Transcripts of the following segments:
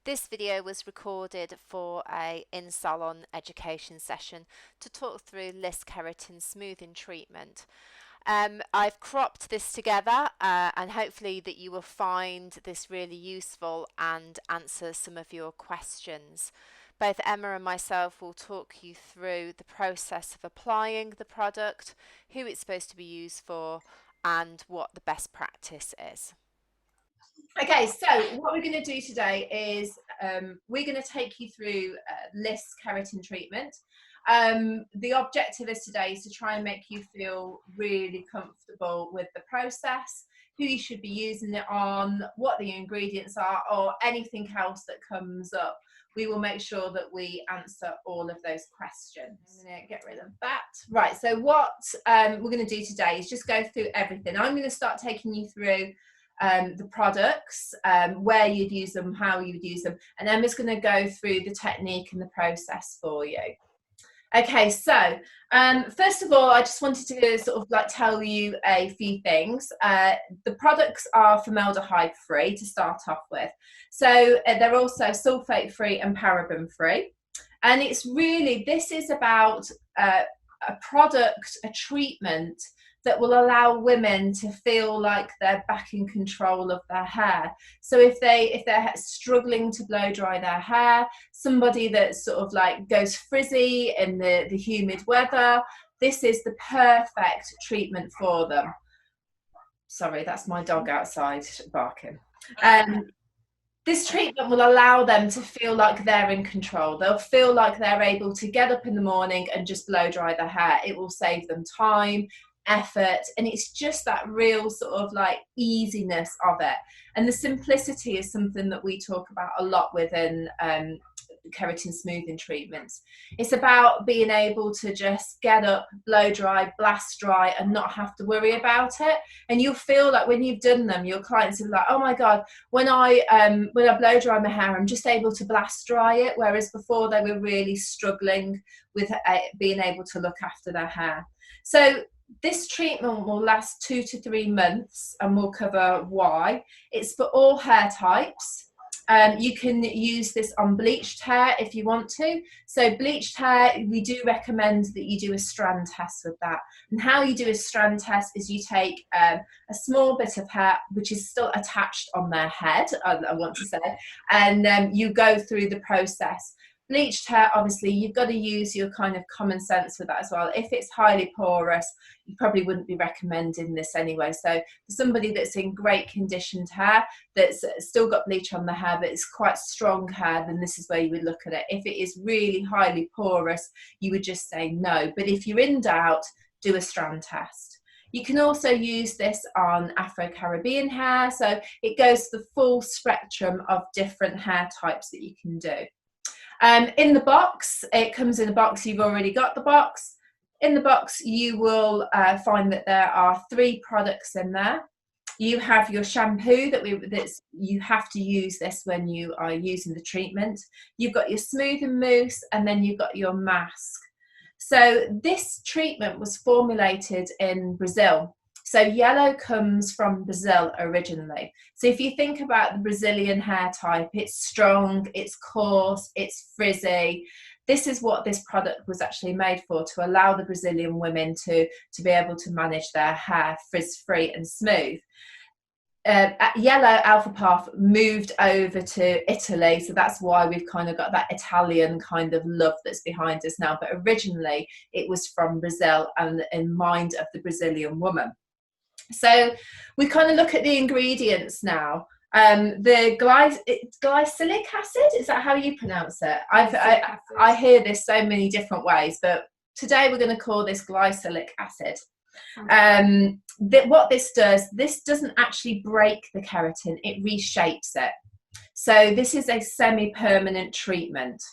This video was recorded for a in-salon education session to talk through Liss keratin smoothing treatment. I've cropped this together and hopefully that you will find this really useful and answer some of your questions. Both Emma and myself will talk you through the process of applying the product, who it's supposed to be used for, and what the best practice is. Okay, so what we're going to do today is we're going to take you through Liss keratin treatment. The objective is today is to try and make you feel really comfortable with the process, who you should be using it on, what the ingredients are, or anything else that comes up. We will make sure that we answer all of those questions. I'm going to get rid of that. Right, so what we're going to do today is just go through everything. I'm going to start taking you through the products, where you'd use them, how you'd use them, and Emma's going to go through the technique and the process for you. Okay, so first of all, I just wanted to sort of like tell you a few things. The products are formaldehyde free to start off with, so they're also sulfate free and paraben free, and it's really, this is about a product, a treatment that will allow women to feel like they're back in control of their hair. So if they're struggling to blow dry their hair, somebody that sort of like goes frizzy in the humid weather, this is the perfect treatment for them. Sorry, that's my dog outside barking. This treatment will allow them to feel like they're in control. They'll feel like they're able to get up in the morning and just blow dry their hair. It will save them time, effort, and it's just that real sort of like easiness of it. And the simplicity is something that we talk about a lot within keratin smoothing treatments. It's about being able to just get up, blow dry, blast dry, and not have to worry about it. And you'll feel like when you've done them, your clients are like, oh my god, when I blow dry my hair, I'm just able to blast dry it, whereas before they were really struggling with being able to look after their hair. So this treatment will last 2 to 3 months, and we'll cover why. It's for all hair types. You can use this on bleached hair if you want to. So bleached hair, we do recommend that you do a strand test with that. And how you do a strand test is you take a small bit of hair, which is still attached on their head, I want to say, and you go through the process. Bleached hair, obviously, you've got to use your kind of common sense with that as well. If it's highly porous, you probably wouldn't be recommending this anyway. So for somebody that's in great conditioned hair, that's still got bleach on the hair, but it's quite strong hair, then this is where you would look at it. If it is really highly porous, you would just say no. But if you're in doubt, do a strand test. You can also use this on Afro-Caribbean hair. So it goes to the full spectrum of different hair types that you can do. In the box, it comes in a box, you've already got the box. In the box, you will find that there are 3 products in there. You have your shampoo you have to use this when you are using the treatment. You've got your smoothing mousse, and then you've got your mask. So this treatment was formulated in Brazil. So yellow comes from Brazil originally. So if you think about the Brazilian hair type, it's strong, it's coarse, it's frizzy. This is what this product was actually made for, to allow the Brazilian women to be able to manage their hair frizz-free and smooth. Yellow Alpha Path moved over to Italy, so that's why we've kind of got that Italian kind of love that's behind us now. But originally it was from Brazil and in mind of the Brazilian woman. So we kind of look at the ingredients now. The glycolic acid, is that how you pronounce it? I hear this so many different ways, but today we're going to call this glycolic acid. What this doesn't actually break the keratin, it reshapes it. So this is a semi-permanent treatment.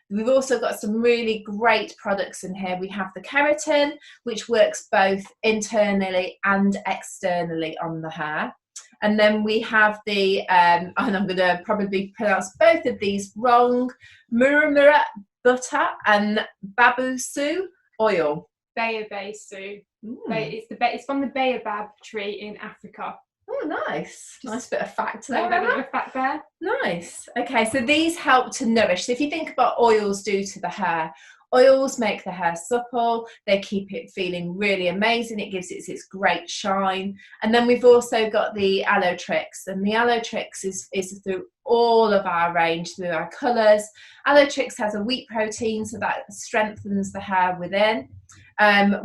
We've also got some really great products in here. We have the keratin, which works both internally and externally on the hair. And then we have the, and I'm going to probably pronounce both of these wrong, Muramura butter and Babusu oil. Baobab. It's from the baobab tree in Africa. Oh, nice. Nice bit of fact A there. little bit of fact there. Nice. Okay, so these help to nourish. So if you think about oils do to the hair, oils make the hair supple, they keep it feeling really amazing, it gives it its great shine. And then we've also got the Aloe Tricks, and the Aloe Tricks is through all of our range, through our colours. Aloe Tricks has a wheat protein, so that strengthens the hair within.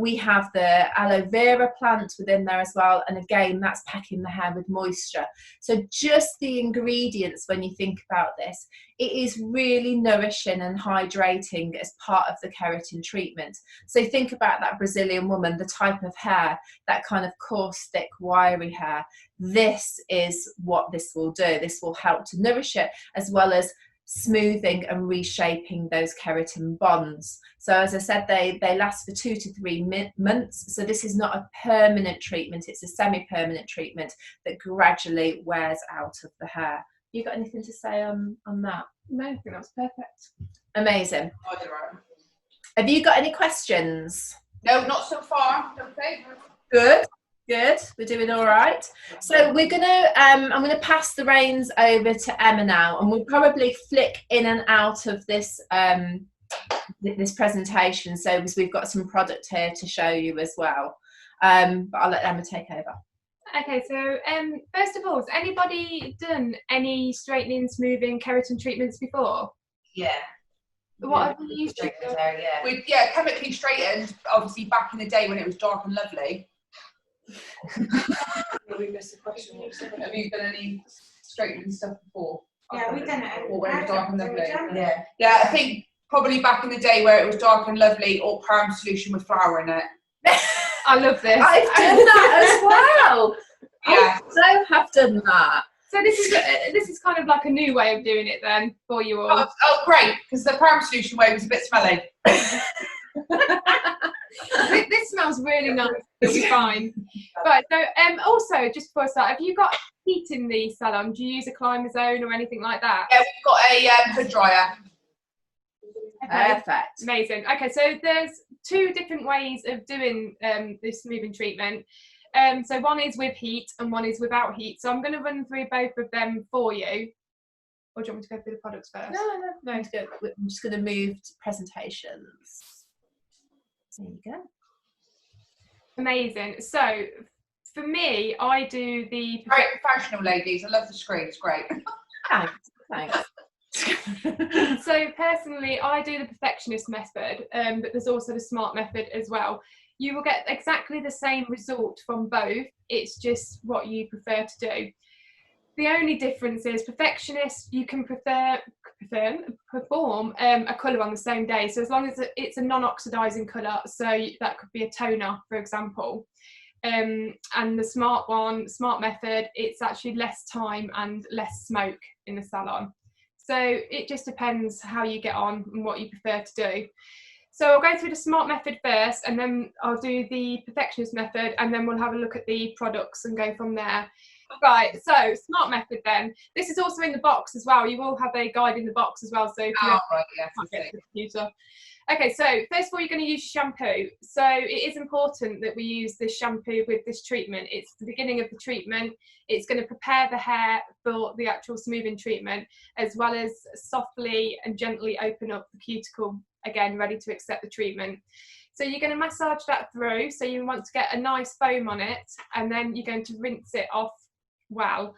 We have the aloe vera plant within there as well, and again that's packing the hair with moisture. So just the ingredients, when you think about this, it is really nourishing and hydrating as part of the keratin treatment. So think about that Brazilian woman, the type of hair, that kind of coarse, thick, wiry hair. This is what this will do. This will help to nourish it, as well as smoothing and reshaping those keratin bonds. So as I said, they last for 2 to 3 months. So this is not a permanent treatment, it's a semi-permanent treatment that gradually wears out of the hair. You got anything to say on that? No, I think that's perfect. Amazing. I did right. Have you got any questions? No, not so far. Okay. Good. Good, we're doing all right. So we're gonna I'm gonna pass the reins over to Emma now, and we'll probably flick in and out of this this presentation, so because we've got some product here to show you as well, but I'll let Emma take over. Okay, so first of all, has anybody done any straightening, smoothing, keratin treatments before? Yeah. What have you used? We chemically straightened, obviously back in the day when it was dark and lovely. We missed a question. Have you done any straightening stuff before? Yeah, we've done it. Or when it was dark and lovely. Yeah. Yeah, I think probably back in the day where it was dark and lovely, or perm solution with flour in it. I love this. I've done that as well. Yeah. I have done that. So this is kind of like a new way of doing it then for you all. Oh great, because the perm solution way was a bit smelly. This smells really nice. It's fine. Right. So also just before I start, have you got heat in the salon? Do you use a climate zone or anything like that? Yeah, we've got a hood dryer. Okay. Perfect. Amazing. Okay, so there's 2 different ways of doing this smoothing treatment. So one is with heat and one is without heat. So I'm going to run through both of them for you. Or do you want me to go through the products first? No, it's good. I'm just going to move to presentations. There you go. Amazing. So for me, I do the Very professional, ladies. I love the screen. It's great. Thanks. So personally, I do the perfectionist method, but there's also the smart method as well. You will get exactly the same result from both. It's just what you prefer to do. The only difference is perfectionist, you can perform a colour on the same day. So as long as it's a non-oxidising colour, so that could be a toner, for example. And the smart method, it's actually less time and less smoke in the salon. So it just depends how you get on and what you prefer to do. So I'll go through the smart method first, and then I'll do the perfectionist method, and then we'll have a look at the products and go from there. Right, so smart method then. This is also in the box as well. You will have a guide in the box as well. So if you Right, yeah. can't get to the computer. Okay, so first of all, you're going to use shampoo. So it is important that we use this shampoo with this treatment. It's the beginning of the treatment. It's going to prepare the hair for the actual smoothing treatment, as well as softly and gently open up the cuticle, again, ready to accept the treatment. So you're going to massage that through. So you want to get a nice foam on it, and then you're going to rinse it off well.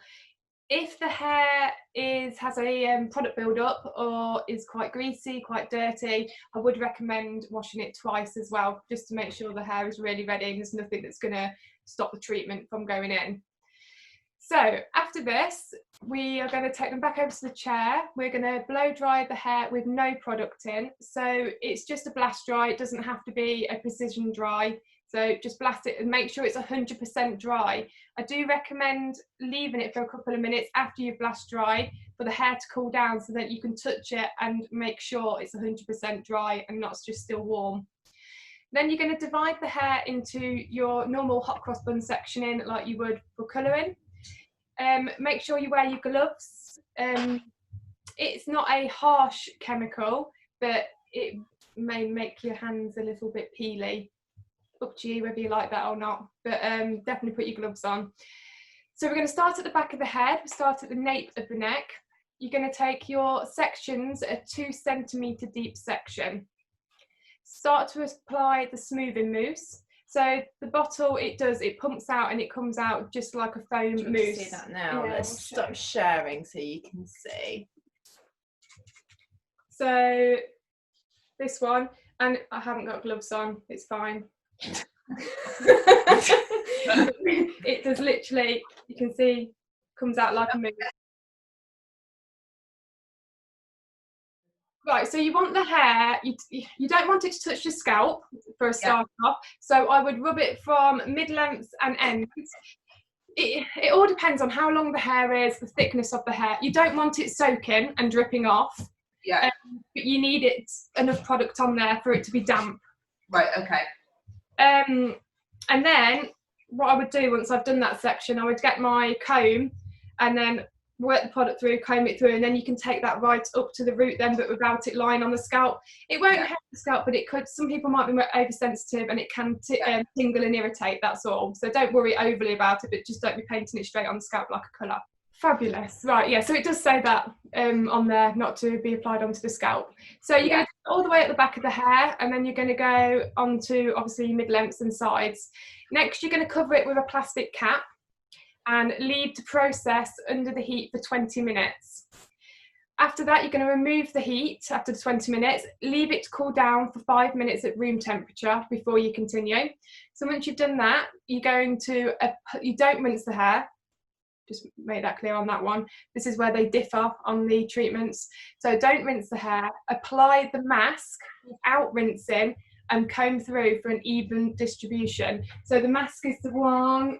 If the hair has a product build-up or is quite greasy, quite dirty, I would recommend washing it twice as well, just to make sure the hair is really ready and there's nothing that's going to stop the treatment from going in. So after this, we are going to take them back over to the chair. We're going to blow dry the hair with no product in. So it's just a blast dry. It doesn't have to be a precision dry. So just blast it and make sure it's 100% dry. I do recommend leaving it for a couple of minutes after you've blast dried for the hair to cool down, so that you can touch it and make sure it's 100% dry and not just still warm. Then you're going to divide the hair into your normal hot cross bun sectioning like you would for colouring. Make sure you wear your gloves. It's not a harsh chemical, but it may make your hands a little bit peely. Up to you whether you like that or not, but definitely put your gloves on. So we're going to start at the back of the head, start at the nape of the neck. You're going to take your sections, a 2 centimetre deep section. Start to apply the smoothing mousse. So the bottle, it pumps out and it comes out just like a foam mousse. See that now. Yeah, Let's stop sharing so you can see. So this one, and I haven't got gloves on, it's fine. It does literally, you can see, comes out like a mousse. Right, so you want the hair, you don't want it to touch the scalp for a start off, so I would rub it from mid-length and ends. It all depends on how long the hair is, the thickness of the hair. You don't want it soaking and dripping off, Yeah. but you need enough product on there for it to be damp. Right, okay. And then what I would do once I've done that section, I would get my comb and then work the product through, comb it through, and then you can take that right up to the root then, but without it lying on the scalp. It won't hurt the scalp, but it could, some people might be more oversensitive and it can tingle and irritate, that's all. So don't worry overly about it, but just don't be painting it straight on the scalp like a colour. Fabulous. Right, yeah, so it does say that on there, not to be applied onto the scalp. So you're going to all the way at the back of the hair, and then you're going to go onto obviously mid-lengths and sides. Next, you're going to cover it with a plastic cap and leave to process under the heat for 20 minutes. After that, you're going to remove the heat after the 20 minutes, leave it to cool down for 5 minutes at room temperature before you continue. So once you've done that, you're going to, you don't rinse the hair, just make that clear on that one. This is where they differ on the treatments. So don't rinse the hair, apply the mask without rinsing and comb through for an even distribution. So the mask is the one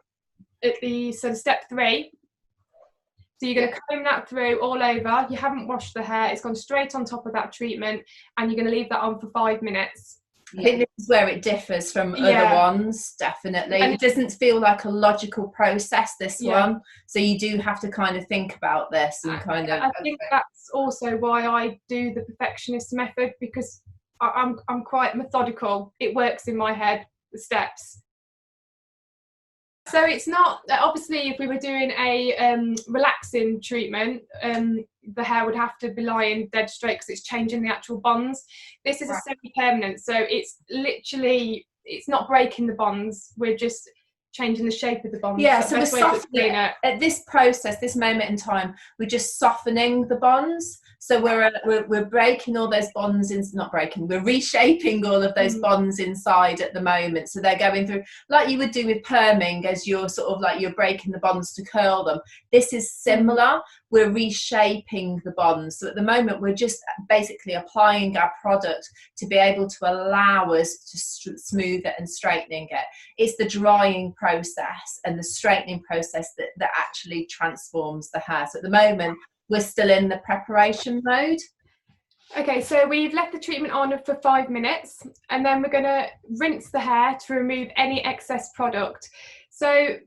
at the, so step 3. So you're going to comb that through all over. You haven't washed the hair, it's gone straight on top of that treatment, and you're going to leave that on for 5 minutes. I think this is where it differs from other ones, definitely. And it doesn't feel like a logical process, this one. So you do have to kind of think about this and kind of... I think that's also why I do the perfectionist method, because I'm quite methodical. It works in my head, the steps. So it's not, obviously if we were doing a relaxing treatment, the hair would have to be lying dead straight because it's changing the actual bonds. This is a semi-permanent, so it's literally, it's not breaking the bonds, we're just changing the shape of the bonds. Yeah, so we're softening at this process, this moment in time, we're just softening the bonds. So we're breaking all those bonds, not breaking, we're reshaping all of those bonds inside at the moment. So they're going through, like you would do with perming, as you're sort of like, you're breaking the bonds to curl them. This is similar, we're reshaping the bonds. So at the moment, we're just basically applying our product to be able to allow us to smooth it and straightening it. It's the drying process and the straightening process that actually transforms the hair. So at the moment, we're still in the preparation mode. Okay, so we've left the treatment on for 5 minutes, and then we're going to rinse the hair to remove any excess product. So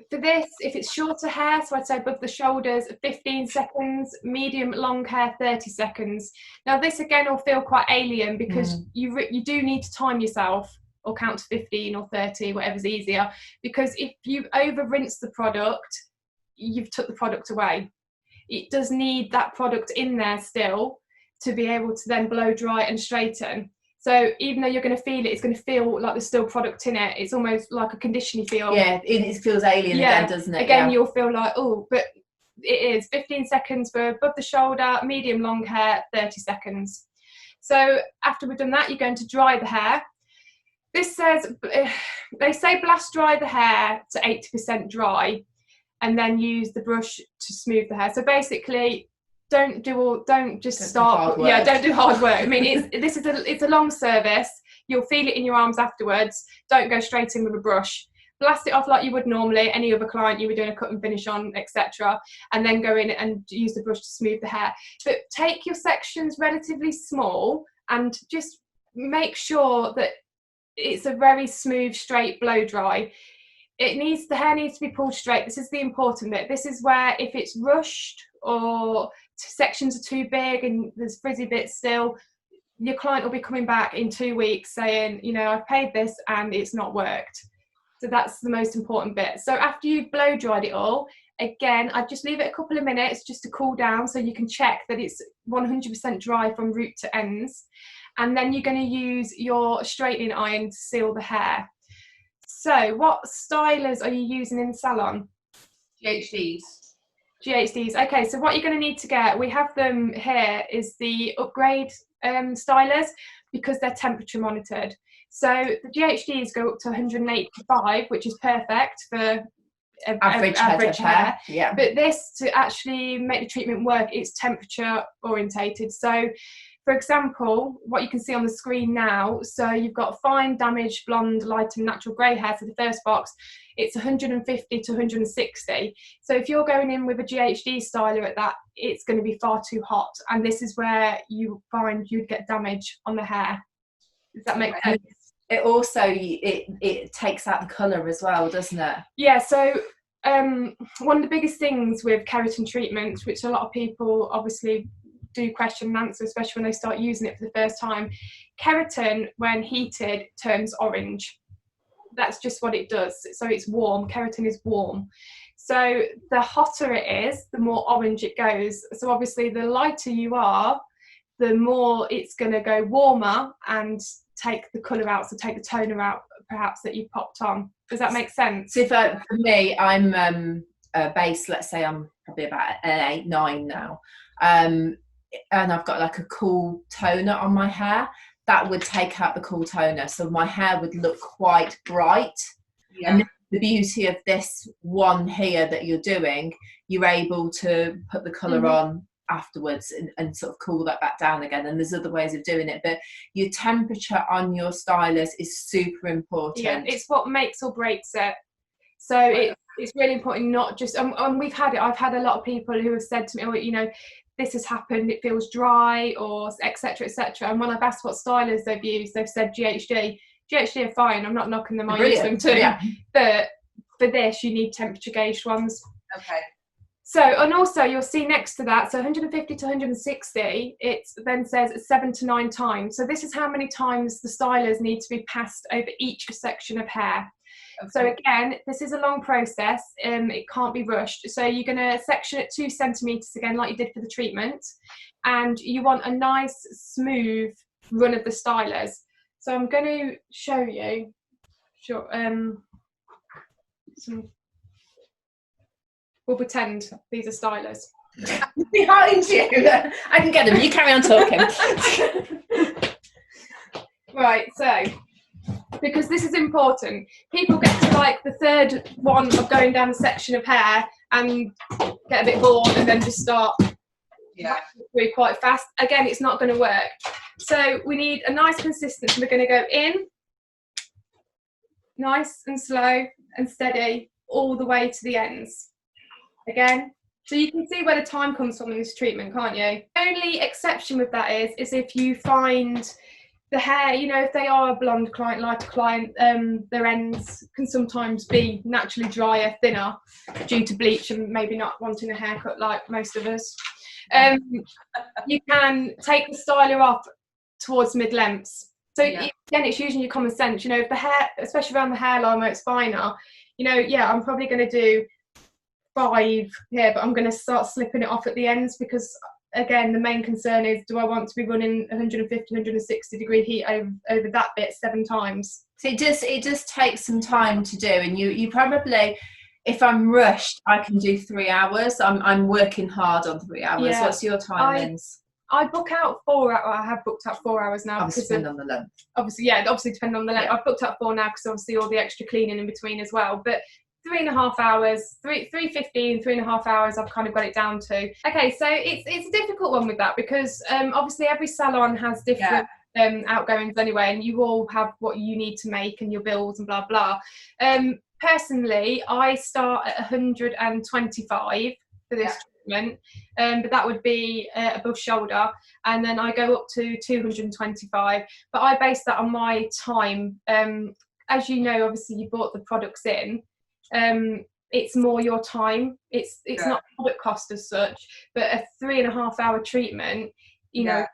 for this, if it's shorter hair, so I'd say above the shoulders, 15 seconds, medium long hair, 30 seconds. Now this again will feel quite alien because you do need to time yourself or count to 15 or 30, whatever's easier, because if you over rinse the product, you've took the product away. It does need that product in there still to be able to then blow dry and straighten. So even though you're going to feel it, it's going to feel like there's still product in it. It's almost like a conditioning feel. Yeah, it feels alien again, doesn't it? Again, you'll feel like, oh, but it is 15 seconds for above the shoulder, medium long hair, 30 seconds. So after we've done that, you're going to dry the hair. This says, they say blast dry the hair to 80% dry, and then use the brush to smooth the hair. So basically, don't do hard work. I mean, it's a long service. You'll feel it in your arms afterwards. Don't go straight in with a brush. Blast it off like you would normally any other client you were doing a cut and finish on, etc. And then go in and use the brush to smooth the hair. But take your sections relatively small and just make sure that it's a very smooth, straight blow dry. The hair needs to be pulled straight. This is the important bit. This is where if it's rushed or sections are too big and there's frizzy bits still, your client will be coming back in 2 weeks saying, you know, I've paid this and it's not worked. So that's the most important bit. So after you've blow dried it all, again, I'd just leave it a couple of minutes just to cool down so you can check that it's 100% dry from root to ends. And then you're going to use your straightening iron to seal the hair. So what stylers are you using in the salon? GHDs. GHDs. Okay, so what you're going to need to get, we have them here, is the upgrade stylers, because they're temperature monitored. So the GHDs go up to 185, which is perfect for Average hair. Yeah. But this, to actually make the treatment work, it's temperature orientated. So for example, what you can see on the screen now, so you've got fine, damaged, blonde, light and natural grey hair for the first box. It's 150 to 160. So if you're going in with a GHD styler at that, it's going to be far too hot. And this is where you find you'd get damage on the hair. Does that make sense? It also, it takes out the colour as well, doesn't it? Yeah, so one of the biggest things with keratin treatments, which a lot of people obviously do question and answer, especially when they start using it for the first time, keratin, when heated, turns orange. That's just what it does. So it's warm. Keratin is warm. So the hotter it is, the more orange it goes. So obviously the lighter you are, the more it's going to go warmer and take the colour out, so take the toner out perhaps that you've popped on. Does that make sense? So for me, I'm base, let's say I'm probably about an 8, 9 now, and I've got like a cool toner on my hair, that would take out the cool toner, so my hair would look quite bright. Yeah. And the beauty of this one here that you're doing, you're able to put the colour on afterwards and sort of cool that back down again, and there's other ways of doing it, but your temperature on your stylus is super important. Yeah, it's what makes or breaks it. So it's really important, not just and I've had a lot of people who have said to me, oh, you know, this has happened, it feels dry, or etc, and when I've asked what stylers they've used, they've said GHD are fine, I'm not knocking them, I use them too, but for this you need temperature gauged ones. Okay. So, and also you'll see next to that, so 150 to 160, it then says 7 to 9 times. So this is how many times the stylers need to be passed over each section of hair. Okay. So again, this is a long process, it can't be rushed. So you're going to section it 2 centimetres again, like you did for the treatment, and you want a nice smooth run of the stylers. So I'm going to show you, we'll pretend these are stylers. Behind you. I can get them. You carry on talking. Right, so, because this is important, people get to like the third one of going down a section of hair and get a bit bored and then just start through quite fast. Again, it's not going to work. So we need a nice consistency. We're going to go in, nice and slow and steady, all the way to the ends. Again, so you can see where the time comes from in this treatment, can't you? Only exception with that is if you find the hair, you know, if they are a blonde client, lighter client, their ends can sometimes be naturally drier, thinner, due to bleach and maybe not wanting a haircut like most of us. You can take the styler off towards mid-lengths. So again, it's using your common sense. You know, if the hair, especially around the hairline where it's finer, you know, I'm probably going to do 5 here, but I'm going to start slipping it off at the ends, because again, the main concern is, do I want to be running 150, 160 degree heat over that bit 7 times? So it does take some time to do, and you probably, if I'm rushed, I can do 3 hours. I'm working hard on 3 hours. Yeah. What's your timings? I book out 4 hours. I have booked out 4 hours now. Obviously, depending on the length. Obviously depending on the length. Yeah. I've booked out 4 now because obviously all the extra cleaning in between as well. But 3.5 hours, 3:15, 3.5 hours, I've kind of got it down to. Okay, so it's a difficult one with that, because obviously every salon has different outgoings anyway, and you all have what you need to make and your bills and blah blah. Personally, I start at 125 for this treatment, but that would be above shoulder, and then I go up to 225, but I base that on my time. As you know, obviously you bought the products in, it's more your time, it's not product cost as such, but a 3.5 hour treatment, you know,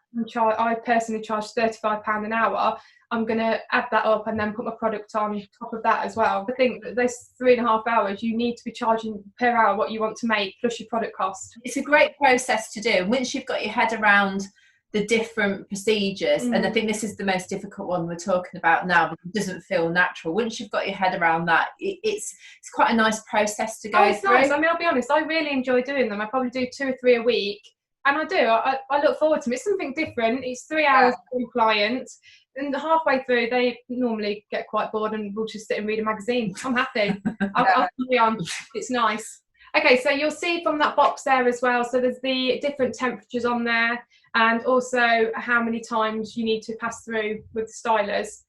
I personally charge £35 an hour. I'm going to add that up and then put my product on top of that as well. I think that those 3.5 hours, you need to be charging per hour what you want to make plus your product cost. It's a great process to do. Once you've got your head around the different procedures, and I think this is the most difficult one we're talking about now, because it doesn't feel natural. Once you've got your head around that, it's quite a nice process to go through. Nice. I mean, I'll be honest, I really enjoy doing them. I probably do 2 or 3 a week, and I do. I look forward to them. It's something different. It's 3 hours for a client, and halfway through they normally get quite bored and will just sit and read a magazine. I'm happy. I'll carry on. It's nice. Okay, so you'll see from that box there as well, so there's the different temperatures on there, and also how many times you need to pass through with the stylers.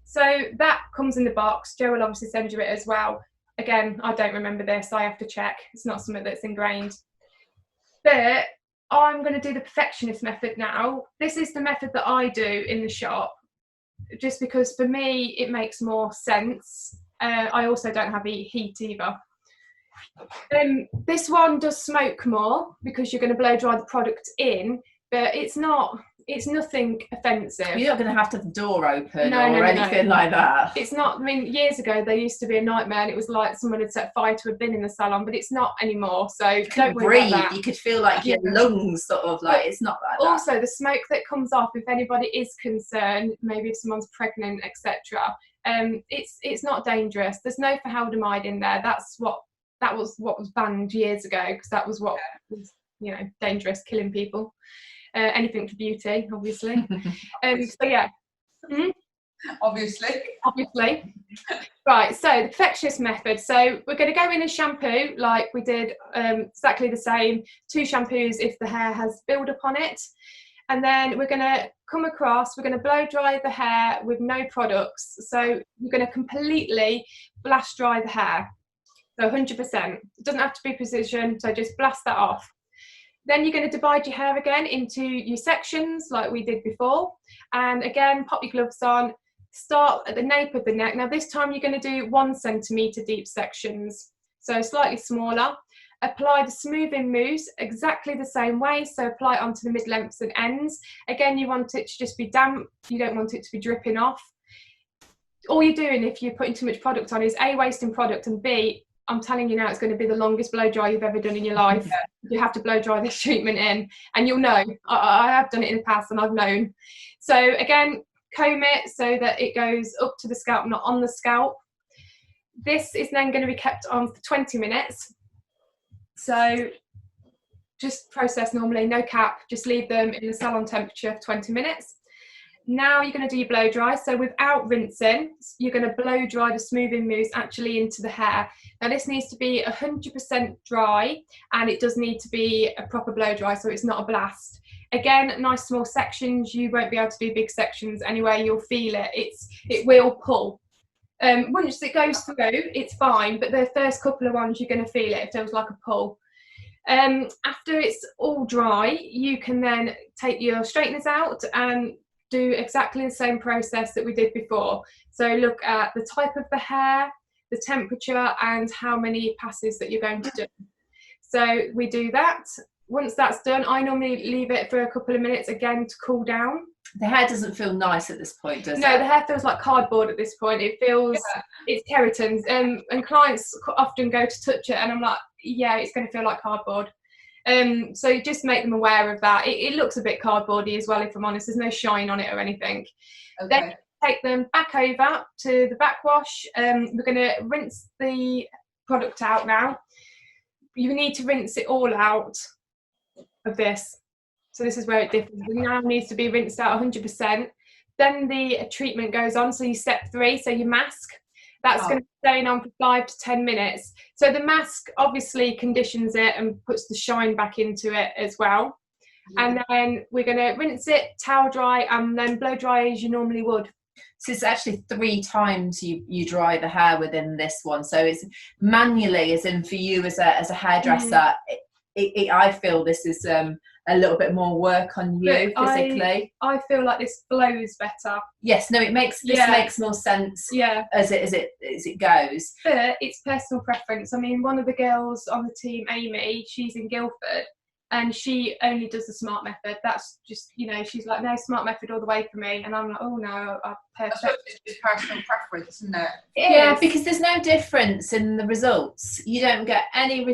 So that comes in the box. Joe will obviously send you it as well. Again, I don't remember this, I have to check. It's not something that's ingrained. But I'm going to do the perfectionist method now. This is the method that I do in the shop, just because for me it makes more sense. I also don't have heat either. This one does smoke more because you're going to blow dry the product in, but it's nothing offensive. You're not going to have to have the door open or anything like that. It's not. I mean, years ago there used to be a nightmare, and it was like someone had set fire to a bin in the salon, but it's not anymore. So you don't could worry about breathe. that. You could feel like your lungs sort of like, it's not like that. Also, the smoke that comes off, if anybody is concerned, maybe if someone's pregnant, etc., it's not dangerous. There's no formaldehyde in there. That was what was banned years ago, because that was what was, you know, dangerous, killing people. Anything for beauty, obviously. So yeah. Obviously. Right, so the perfectionist method. So we're going to go in and shampoo like we did, exactly the same. 2 shampoos if the hair has build up on it. And then we're going to come across, we're going to blow dry the hair with no products. So we're going to completely blast dry the hair. So 100%. It doesn't have to be precision, so just blast that off. Then you're going to divide your hair again into your sections like we did before. And again, pop your gloves on, start at the nape of the neck. Now this time you're going to do 1 centimetre deep sections, so slightly smaller. Apply the smoothing mousse exactly the same way, so apply it onto the mid-lengths and ends. Again, you want it to just be damp, you don't want it to be dripping off. All you're doing if you're putting too much product on is A, wasting product, and B, I'm telling you now, it's going to be the longest blow dry you've ever done in your life. You have to blow dry this treatment in, and you'll know. I have done it in the past and I've known. So again, comb it so that it goes up to the scalp, not on the scalp. This is then going to be kept on for 20 minutes. So just process normally, no cap, just leave them in the salon temperature for 20 minutes. Now you're going to do your blow dry. So without rinsing, you're going to blow dry the smoothing mousse actually into the hair. Now this needs to be 100% dry, and it does need to be a proper blow dry, so it's not a blast. Again, nice small sections. You won't be able to do big sections anyway. You'll feel it. It will pull. Once it goes through, it's fine, but the first couple of ones you're going to feel it. It feels like a pull. After it's all dry, you can then take your straighteners out and do exactly the same process that we did before. So look at the type of the hair, the temperature, and how many passes that you're going to do. So we do that. Once that's done, I normally leave it for a couple of minutes again to cool down. The hair doesn't feel nice at this point, does it? No, the hair feels like cardboard at this point. It feels, it's keratin. And clients often go to touch it and I'm like, yeah, it's going to feel like cardboard. So just make them aware of that. It looks a bit cardboardy as well, if I'm honest. There's no shine on it or anything. Okay. Then take them back over to the backwash. We're going to rinse the product out now. You need to rinse it all out of this. So this is where it differs. It now needs to be rinsed out 100%. Then the treatment goes on. So you step 3, so your mask. That's going to be staying on for 5 to 10 minutes. So the mask obviously conditions it and puts the shine back into it as well. Yeah. And then we're going to rinse it, towel dry, and then blow dry as you normally would. So it's actually 3 times you dry the hair within this one. So it's manually, as in for you as a hairdresser, I feel this is a little bit more work on you physically. I feel like this flows better. Yes, no, it makes makes more sense. Yeah, as it goes. But it's personal preference. I mean, one of the girls on the team, Amy, she's in Guildford, and she only does the smart method. That's just, she's like, no, smart method all the way for me. And I'm like, oh no, That's perfect. just personal preference, isn't it? Yeah, because there's no difference in the results. You don't get any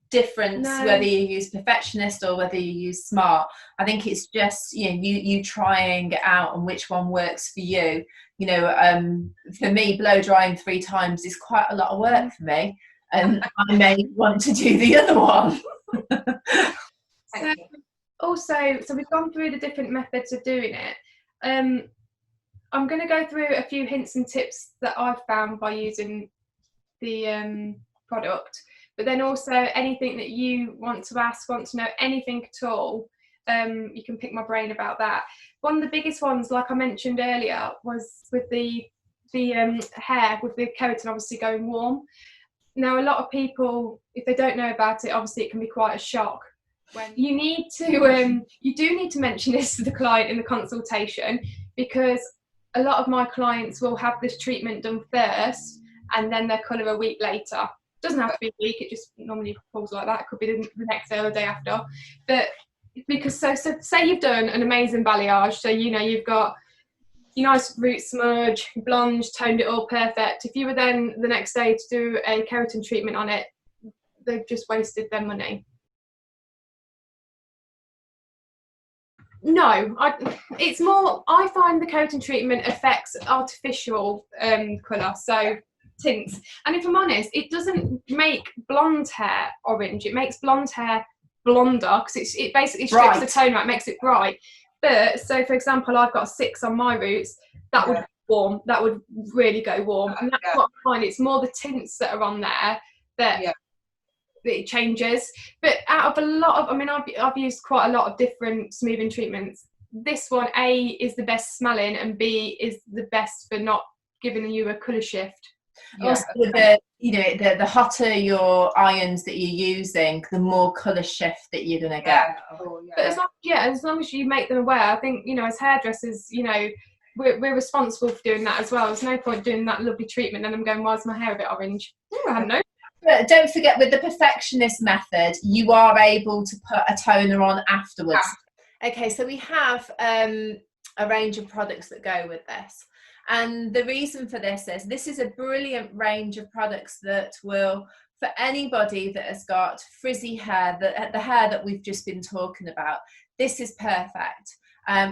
difference whether you use perfectionist or whether you use smart. I think it's just you trying it out and which one works for you. For me, blow drying 3 times is quite a lot of work for me, and I may want to do the other one. So we've gone through the different methods of doing it. I'm going to go through a few hints and tips that I've found by using the product, but then also anything that you want to ask, want to know, anything at all, you can pick my brain about that. One of the biggest ones, like I mentioned earlier, was with the hair, with the keratin obviously going warm. Now, a lot of people, if they don't know about it, obviously it can be quite a shock. When you need to, you do need to mention this to the client in the consultation, because a lot of my clients will have this treatment done first and then their colour a week later. Doesn't have to be a week, it just normally falls like that. It could be the next day or the day after. But because so say you've done an amazing balayage, so you've got your nice root smudge, blonde, toned it all perfect. If you were then the next day to do a keratin treatment on it, they've just wasted their money. No, it's more, I find the keratin treatment affects artificial colour, so tints. And if I'm honest, it doesn't make blonde hair orange. It makes blonde hair blonder, because it basically strips the tone out, makes it bright. But, so for example, I've got a 6 on my roots, that would warm, that would really go warm. And that's what I find, it's more the tints that are on there that it changes. But out of a lot of, I've used quite a lot of different smoothing treatments. This one, A, is the best smelling, and B, is the best for not giving you a colour shift. Also, the hotter your irons that you're using, the more colour shift that you're going to get. But as long as you make them aware, I think, as hairdressers, we're responsible for doing that as well. There's no point doing that lovely treatment and I'm going, why is my hair a bit orange? I don't know. But don't forget, with the perfectionist method, you are able to put a toner on afterwards. Okay, so we have a range of products that go with this. And the reason for this is a brilliant range of products that will, for anybody that has got frizzy hair, the hair that we've just been talking about, this is perfect.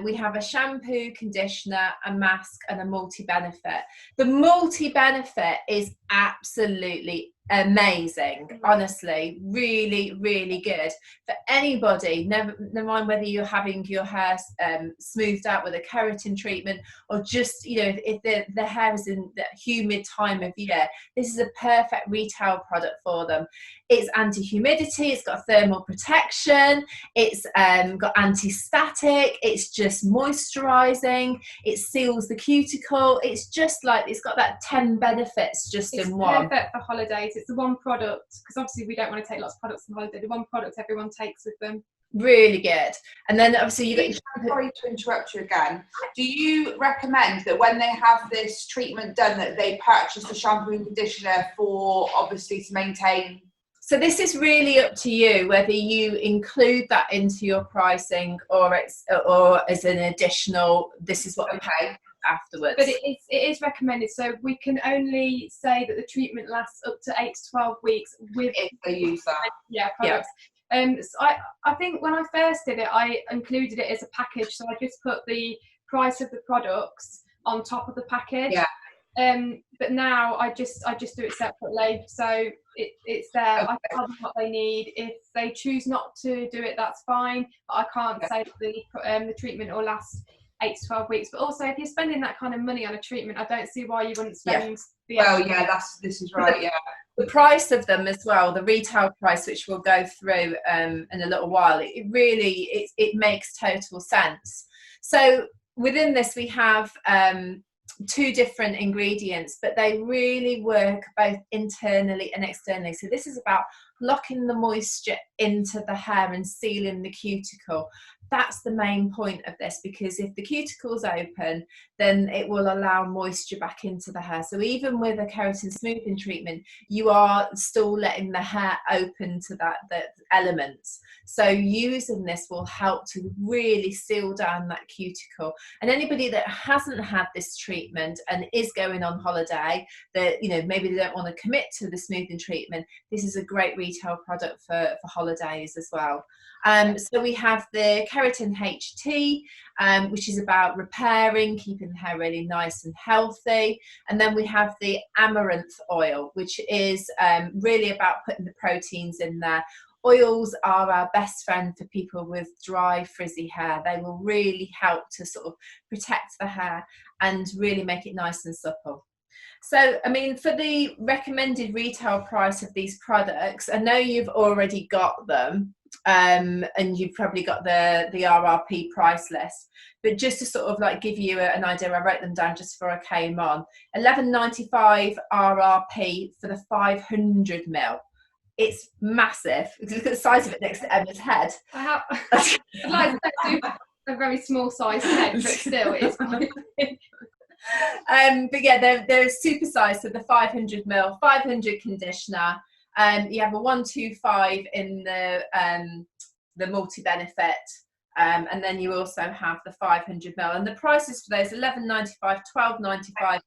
We have a shampoo, conditioner, a mask, and a multi-benefit. The multi-benefit is absolutely amazing, honestly, really, really good for anybody. Never mind whether you're having your hair smoothed out with a keratin treatment, or just if the hair is in the humid time of year, this is a perfect retail product for them. It's anti-humidity, it's got thermal protection, it's got anti-static, it's just moisturizing, it seals the cuticle. It's just like, it's got that 10 benefits just in one. It's perfect for holidays. It's the one product, because obviously we don't want to take lots of products on holiday, the one product everyone takes with them. Really good. And then obviously you get sorry to interrupt you again. Do you recommend that when they have this treatment done, that they purchase the shampoo and conditioner for, obviously, to maintain? So this is really up to you whether you include that into your pricing or as an additional, this is what we pay afterwards. But it is recommended, so we can only say that the treatment lasts up to 8 to 12 weeks with, if they use that. Products. So I think when I first did it, I included it as a package, so I just put the price of the products on top of the package. But now I just do it separately, so it's there. Okay. I tell them what they need. If they choose not to do it, that's fine, but I can't say that the treatment will last 8 to 12 weeks. But also, if you're spending that kind of money on a treatment, I don't see why you wouldn't spend this is right. The price of them as well, the retail price, which we'll go through in a little while, it really makes total sense. So within this we have 2 different ingredients, but they really work both internally and externally. So this is about locking the moisture into the hair and sealing the cuticle. that's the main point of this, because if the cuticle's open, then it will allow moisture back into the hair. So even with a keratin smoothing treatment, you are still letting the hair open to the elements. So using this will help to really seal down that cuticle. And anybody that hasn't had this treatment and is going on holiday, that, you know, maybe they don't want to commit to the smoothing treatment, this is a great retail product for holidays as well. So we have the Keratin HT, which is about repairing, keeping the hair really nice and healthy. And then we have the amaranth oil, which is really about putting the proteins in there. Oils are our best friend for people with dry, frizzy hair. They will really help to sort of protect the hair and really make it nice and supple. So, I mean, for the recommended retail price of these products, I know you've already got them, and you've probably got the RRP price list, but just to sort of like give you an idea, I wrote them down just before I came on. $11.95 RRP for the 500 ml. It's massive. Look at the size of it next to Emma's head. I'd like to do a very small size head, but still, it's quite big. But yeah, they're super size. So the 500 ml, 500 conditioner. You have a 125 in the multi-benefit, and then you also have the 500 ml. And the prices for those: $11.95, $12.95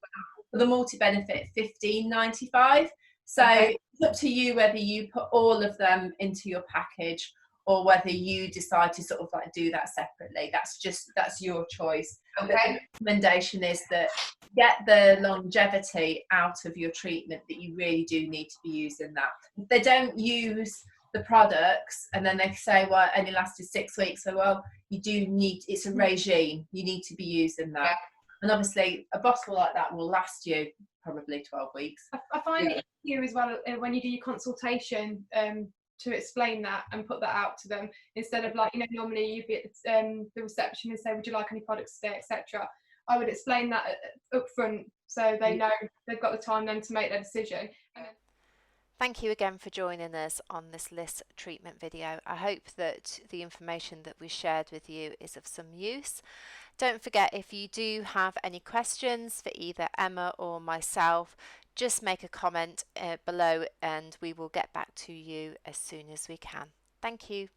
for the multi-benefit, $15.95. So it's up to you whether you put all of them into your package or whether you decide to sort of like do that separately. That's your choice. Okay. The recommendation is that get the longevity out of your treatment, that you really do need to be using that. If they don't use the products and then they say, well, it only lasted 6 weeks, so well, you do need, it's a regime, you need to be using that. And obviously a bottle like that will last you probably 12 weeks. I find it easier as well when you do your consultation to explain that and put that out to them, instead of, like, you know, normally you'd be at the reception and say, would you like any products today, etc. I would explain that up front so they know they've got the time then to make their decision. Thank you again for joining us on this Liss treatment video. I hope that the information that we shared with you is of some use. Don't forget, if you do have any questions for either Emma or myself, just make a comment below and we will get back to you as soon as we can. Thank you.